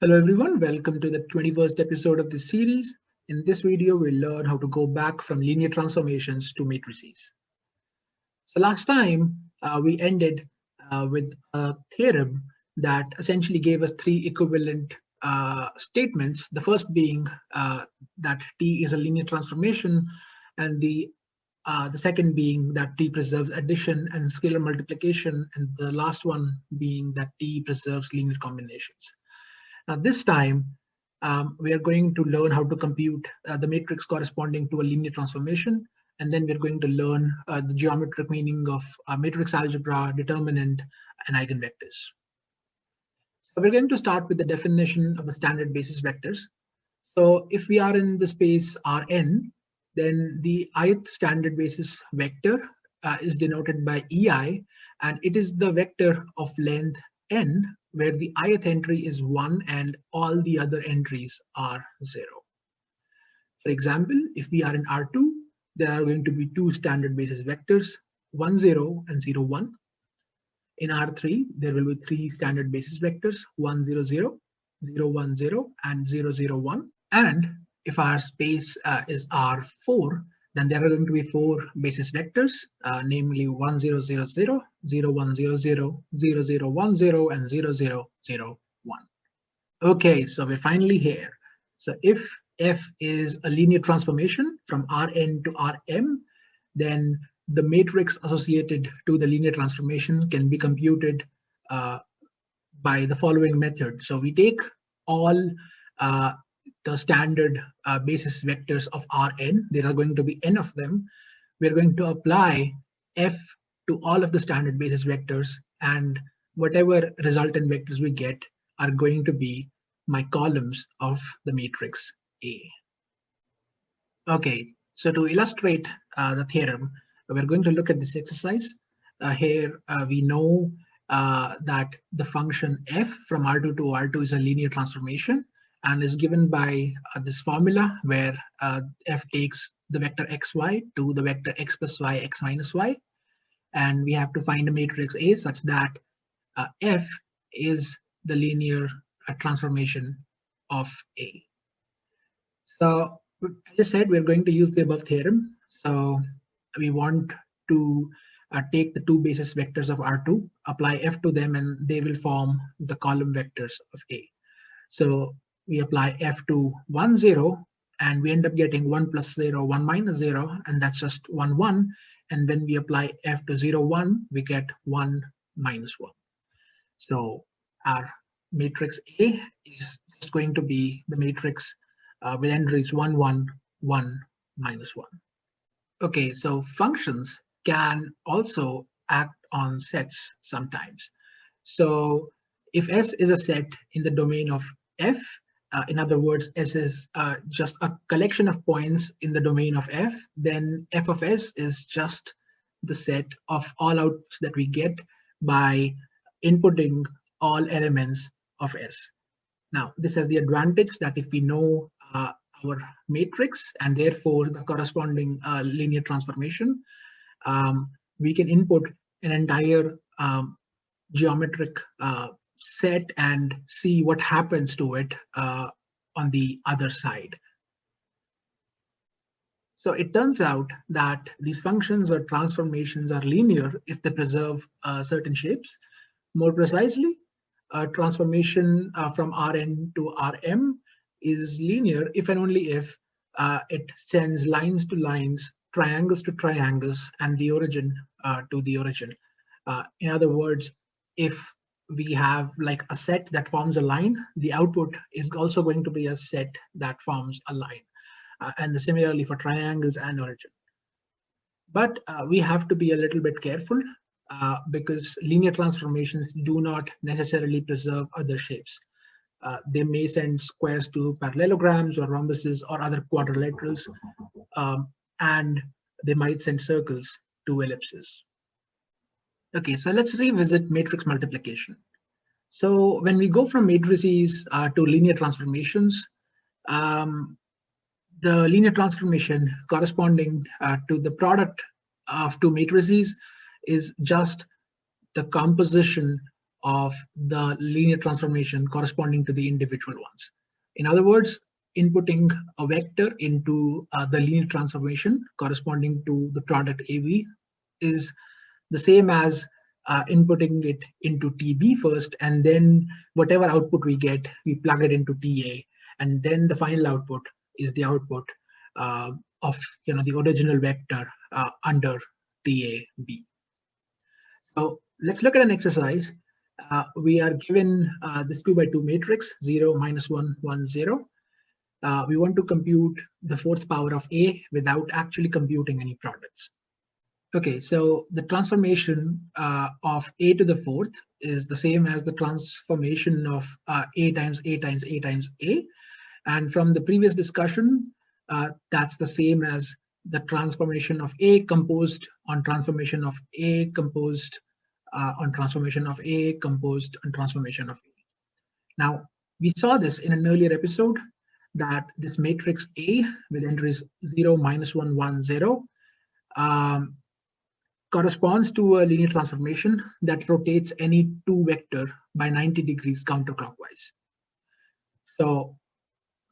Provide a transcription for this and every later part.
Hello everyone, welcome to the 21st episode of this series. In this video, we'll learn how to go back from linear transformations to matrices. So last time we ended with a theorem that essentially gave us three equivalent statements. The first being that T is a linear transformation, and the second being that T preserves addition and scalar multiplication, and the last one being that T preserves linear combinations. Now this time, we are going to learn how to compute the matrix corresponding to a linear transformation, and then we're going to learn the geometric meaning of matrix algebra, determinant, and eigenvectors. So we're going to start with the definition of the standard basis vectors. So if we are in the space Rn, then the ith standard basis vector is denoted by EI, and it is the vector of length n, where the ith entry is 1 and all the other entries are 0. For example, if we are in R2, there are going to be two standard basis vectors, 1, 0 and 0, 1. In R3, there will be three standard basis vectors, 1, 0, 0, 0, 1, 0, and 0, 0, 1. And if our space is R4, then there are going to be four basis vectors, namely 1, 0, 0, 0, 0, 1, 0, 0, 0, 0, 1, 0, and 0, 0, 0, 1. Okay, so we're finally here. So if F is a linear transformation from Rn to Rm, then the matrix associated to the linear transformation can be computed by the following method. So we take all the standard basis vectors of Rn. There are going to be n of them. We're going to apply F to all of the standard basis vectors, and whatever resultant vectors we get are going to be my columns of the matrix A. Okay, so to illustrate the theorem, we're going to look at this exercise. Here we know that the function f from R2 to R2 is a linear transformation and is given by this formula where f takes the vector xy to the vector x plus y, x minus y. And we have to find a matrix A such that f is the linear transformation of A. So as I said, we're going to use the above theorem. So we want to take the two basis vectors of R2, apply f to them, and they will form the column vectors of A. So we apply f to 1, 0, and we end up getting 1 plus 0, 1 minus 0, and that's just 1, 1. And when we apply f to 0, 1, we get 1 minus 1. So our matrix A is just going to be the matrix with entries 1, 1, 1, minus 1. Okay, so functions can also act on sets sometimes. So if S is a set in the domain of F, in other words, S is just a collection of points in the domain of F, then f of S is just the set of all outputs that we get by inputting all elements of S. Now, this has the advantage that if we know our matrix and therefore the corresponding linear transformation, we can input an entire geometric set and see what happens to it on the other side. So it turns out that these functions or transformations are linear if they preserve certain shapes. More precisely, a transformation from Rn to Rm is linear if and only if it sends lines to lines, triangles to triangles, and the origin to the origin. In other words, if we have like a set that forms a line, the output is also going to be a set that forms a line. And similarly for triangles and origin. But we have to be a little bit careful because linear transformations do not necessarily preserve other shapes. They may send squares to parallelograms or rhombuses or other quadrilaterals, and they might send circles to ellipses. Okay, so let's revisit matrix multiplication. So when we go from matrices to linear transformations, the linear transformation corresponding to the product of two matrices is just the composition of the linear transformation corresponding to the individual ones. In other words, inputting a vector into the linear transformation corresponding to the product AV is the same as inputting it into TB first, and then whatever output we get, we plug it into TA, and then the final output is the output of the original vector under TAB. So let's look at an exercise. We are given the 2 by 2 matrix 0, -1, 1, 0. We want to compute the fourth power of A without actually computing any products. Okay, so the transformation of A to the fourth is the same as the transformation of A times A times A times A. And from the previous discussion, that's the same as the transformation of A composed on transformation of A composed on transformation of A composed on transformation of A. Now, we saw this in an earlier episode that this matrix A with entries 0, -1, 1, 0 corresponds to a linear transformation that rotates any two vector by 90 degrees counterclockwise. So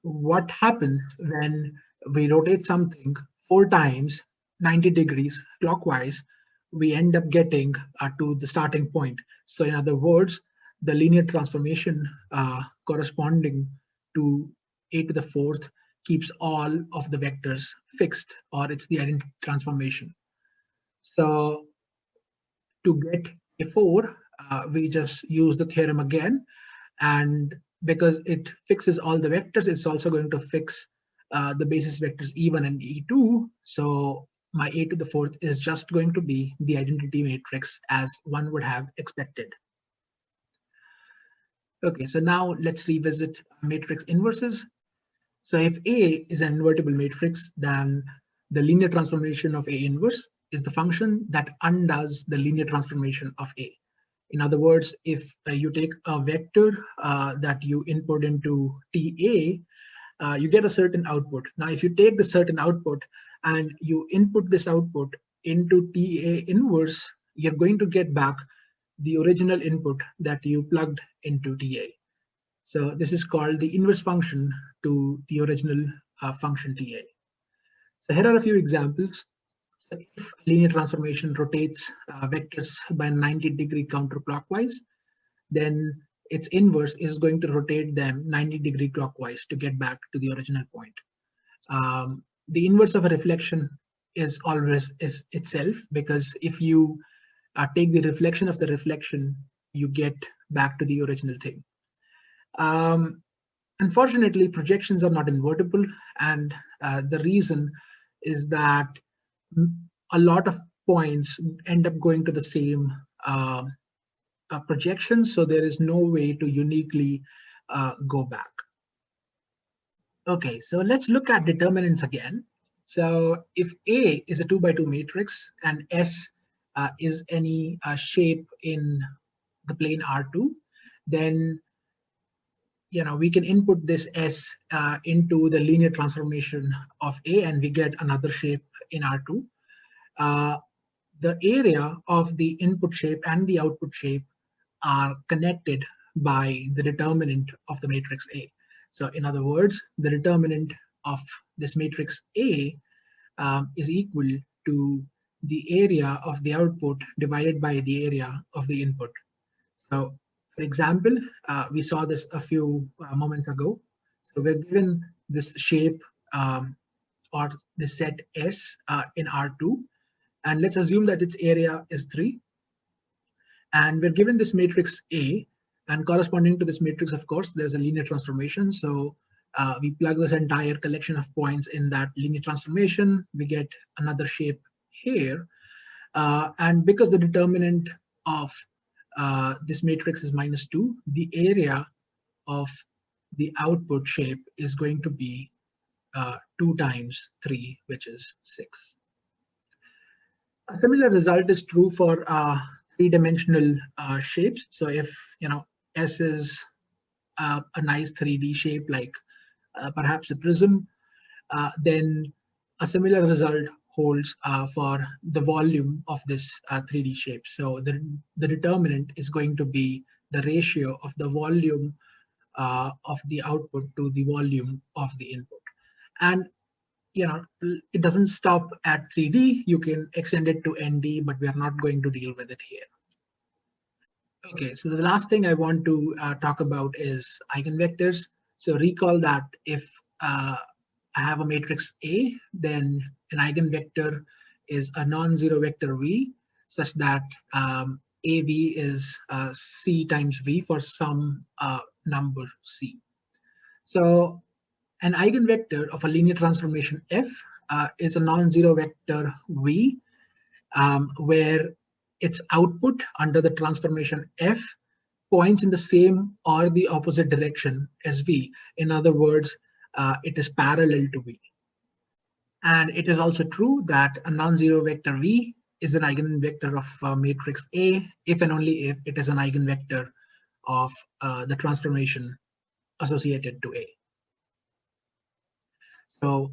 what happens when we rotate something 4 times 90 degrees clockwise? We end up getting to the starting point. So in other words, the linear transformation corresponding to A to the fourth keeps all of the vectors fixed, or it's the identity transformation. So to get A4, we just use the theorem again, and because it fixes all the vectors, it's also going to fix the basis vectors E1 and E2. So my A to the fourth is just going to be the identity matrix as one would have expected. Okay, so now let's revisit matrix inverses. So if A is an invertible matrix, then the linear transformation of A inverse is the function that undoes the linear transformation of A. In other words, if you take a vector that you input into TA, you get a certain output. Now, if you take the certain output and you input this output into TA inverse, you're going to get back the original input that you plugged into TA. So this is called the inverse function to the original function TA. So here are a few examples. So if linear transformation rotates vectors by 90 degree counterclockwise, then its inverse is going to rotate them 90 degree clockwise to get back to the original point. The inverse of a reflection is always itself, because if you take the reflection of the reflection, you get back to the original thing. Unfortunately, projections are not invertible, and the reason is that a lot of points end up going to the same projection, so there is no way to uniquely go back. Okay, so let's look at determinants again. So if A is a 2 by 2 matrix and S is any shape in the plane R2, then we can input this S into the linear transformation of A, and we get another shape in R2. The area of the input shape and the output shape are connected by the determinant of the matrix A. So in other words, the determinant of this matrix A is equal to the area of the output divided by the area of the input. So for example, we saw this a few moments ago. So we're given this shape or the set S in R2, and let's assume that its area is 3. And we're given this matrix A, and corresponding to this matrix, of course, there's a linear transformation. So we plug this entire collection of points in that linear transformation, we get another shape here. And because the determinant of this matrix is -2, the area of the output shape is going to be 2 times 3, which is 6. A similar result is true for 3-dimensional shapes. So if S is a nice 3D shape, like perhaps a prism, then a similar result holds for the volume of this 3D shape. So the determinant is going to be the ratio of the volume of the output to the volume of the input. And it doesn't stop at 3D. You can extend it to ND, but we are not going to deal with it here. Okay, so the last thing I want to talk about is eigenvectors. So recall that if I have a matrix A, then an eigenvector is a non-zero vector V, such that AV is C times V for some number C. So an eigenvector of a linear transformation F is a non-zero vector V, where its output under the transformation F points in the same or the opposite direction as V. In other words, it is parallel to V. And it is also true that a non-zero vector V is an eigenvector of matrix A if and only if it is an eigenvector of the transformation associated to A. So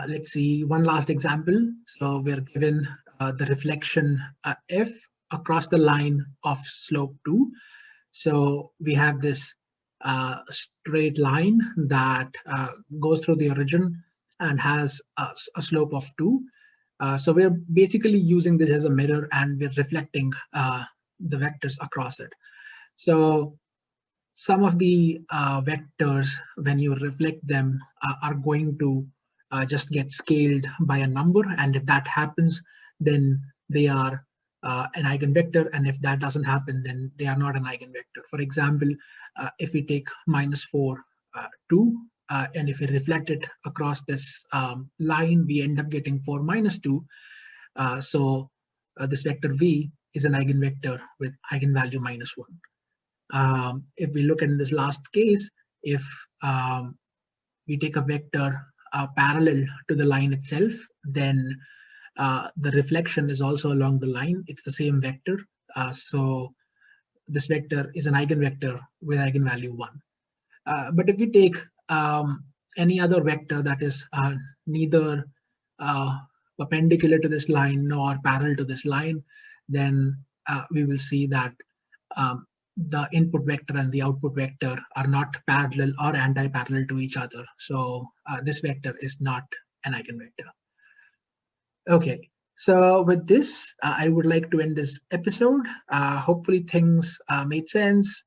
let's see one last example. So we're given the reflection F across the line of slope 2. So we have this straight line that goes through the origin and has a slope of 2. So we're basically using this as a mirror, and we're reflecting the vectors across it. So some of the vectors, when you reflect them, are going to just get scaled by a number, and if that happens, then they are an eigenvector, and if that doesn't happen, then they are not an eigenvector. For example, if we take -4, 2, and if we reflect it across this line, we end up getting 4 minus 2. So this vector V is an eigenvector with eigenvalue -1. If we look at this last case, if we take a vector parallel to the line itself, then the reflection is also along the line. It's the same vector. So this vector is an eigenvector with eigenvalue 1. But if we take any other vector that is neither perpendicular to this line nor parallel to this line, then we will see that the input vector and the output vector are not parallel or anti-parallel to each other. So this vector is not an eigenvector. Okay, so with this, I would like to end this episode. Hopefully things made sense.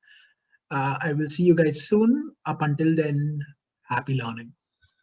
I will see you guys soon. Up until then, happy learning.